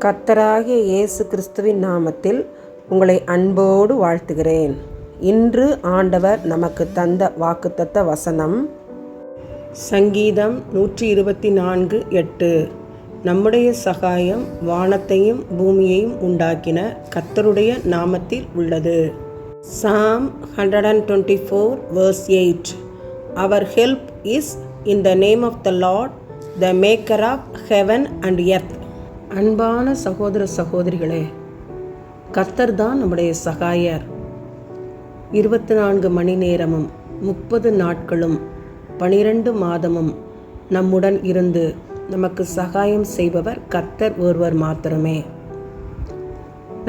கர்த்தராகிய இயேசு கிறிஸ்துவின் நாமத்தில் உங்களை அன்போடு வாழ்த்துகிறேன். இன்று ஆண்டவர் நமக்கு தந்த வாக்குத்தத்த வசனம் சங்கீதம் 124:8. நம்முடைய சகாயம் வானத்தையும் பூமியையும் உண்டாக்கின கர்த்தருடைய நாமத்தில் உள்ளது. Psalm 124:8. Our help is in the name of the Lord, the maker of heaven and earth. அன்பான சகோதர சகோதரிகளே, கர்த்தர் தான் நம்முடைய சகாயர். 24 மணி நேரமும் 30 நாட்களும் 12 மாதமும் நம்முடன் இருந்து நமக்கு சகாயம் செய்பவர் கர்த்தர் ஒருவர் மாத்திரமே.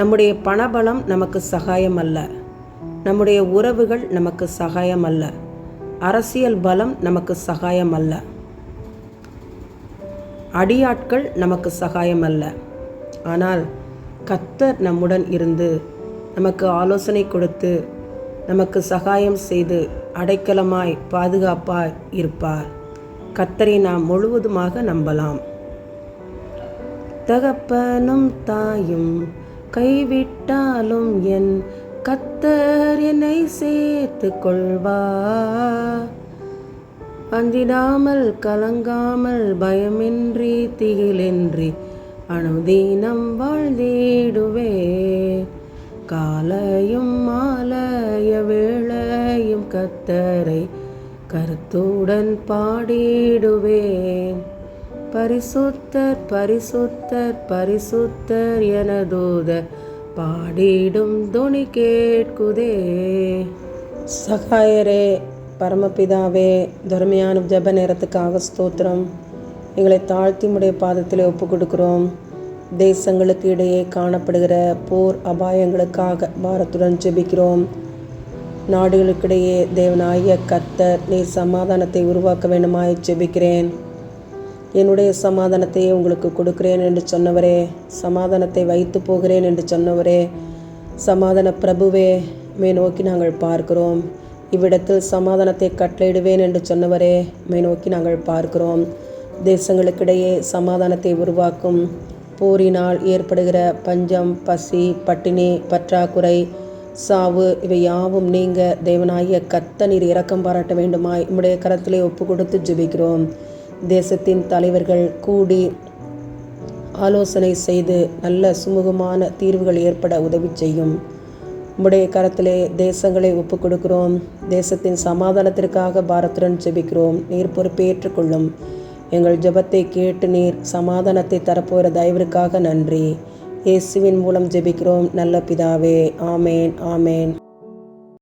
நம்முடைய பணபலம் நமக்கு சகாயம் அல்ல, நம்முடைய உறவுகள் நமக்கு சகாயம் அல்ல, அரசியல் பலம் நமக்கு சகாயம் அல்ல, அடியாட்கள் நமக்கு சகாயம் அல்ல. ஆனால் கர்த்தர் நம்முடன் இருந்து நமக்கு ஆலோசனை கொடுத்து நமக்கு சகாயம் செய்து அடைக்கலமாய் பாதுகாப்பாய் இருப்பார். கர்த்தரை நாம் முழுவதுமாக நம்பலாம். தகப்பனும் தாயும் கைவிட்டாலும் என் கர்த்தர் என்னை சேர்த்து கொள்வார். அஞ்சிடாமல் கலங்காமல் பயமின்றி திகிலின்றி அனுதீனம் வாழ்ந்திடுவே. காலையும் மாலைய வேளையும் கர்த்தரை கருத்துடன் பாடிடுவேன். பரிசுத்தர் பரிசுத்தர் பரிசுத்தர் என தூதர் பாடிடும் துணி கேட்குதே. சகாயரே, பரமபிதாவே, தர்மையான ஜெப நேரத்துக்காக ஸ்தோத்திரம். எங்களை தாழ்த்தி உடைய பாதத்தில் ஒப்பு கொடுக்கிறோம். தேசங்களுக்கு இடையே காணப்படுகிற போர் அபாயங்களுக்காக பாரத்துடன் ஜெபிக்கிறோம். நாடுகளுக்கிடையே தேவனாகிய கர்த்தர் நீர் சமாதானத்தை உருவாக்க வேண்டுமாய் ஜெபிக்கிறேன். என்னுடைய சமாதானத்தையே உங்களுக்கு கொடுக்கிறேன் என்று சொன்னவரே, சமாதானத்தை வைத்து போகிறேன் என்று சொன்னவரே, சமாதான பிரபுவே, மே நோக்கி நாங்கள் பார்க்கிறோம். இவ்விடத்தில் சமாதானத்தை கட்டளையிடுவேன் என்று சொன்னவரே, மை நோக்கி நாங்கள் பார்க்கிறோம். தேசங்களுக்கிடையே சமாதானத்தை உருவாக்கும். போரினால் ஏற்படுகிற பஞ்சம், பசி, பட்டினி, பற்றாக்குறை, சாவு இவை யாவும் நீங்க தேவனாகிய கர்த்தர் நீர் இரக்கம் பாராட்ட வேண்டுமாய் உம்முடைய கரத்திலே ஒப்பு கொடுத்து ஜெபிக்கிறோம். தேசத்தின் தலைவர்கள் கூடி ஆலோசனை செய்து நல்ல சுமூகமான தீர்வுகள் ஏற்பட உதவி செய்யும். உம்முடைய கரத்திலே தேசங்களை ஒப்பு கொடுக்கிறோம். தேசத்தின் சமாதானத்திற்காக பாரத்துடன் ஜெபிக்கிறோம். நீர் பொறுப்பேற்றுக்கொள்ளும். எங்கள் ஜெபத்தை கேட்டு நீர் சமாதானத்தை தரப்போகிற தயவிற்காக நன்றி. இயேசுவின் மூலம் ஜெபிக்கிறோம் நல்ல பிதாவே. ஆமேன், ஆமேன்.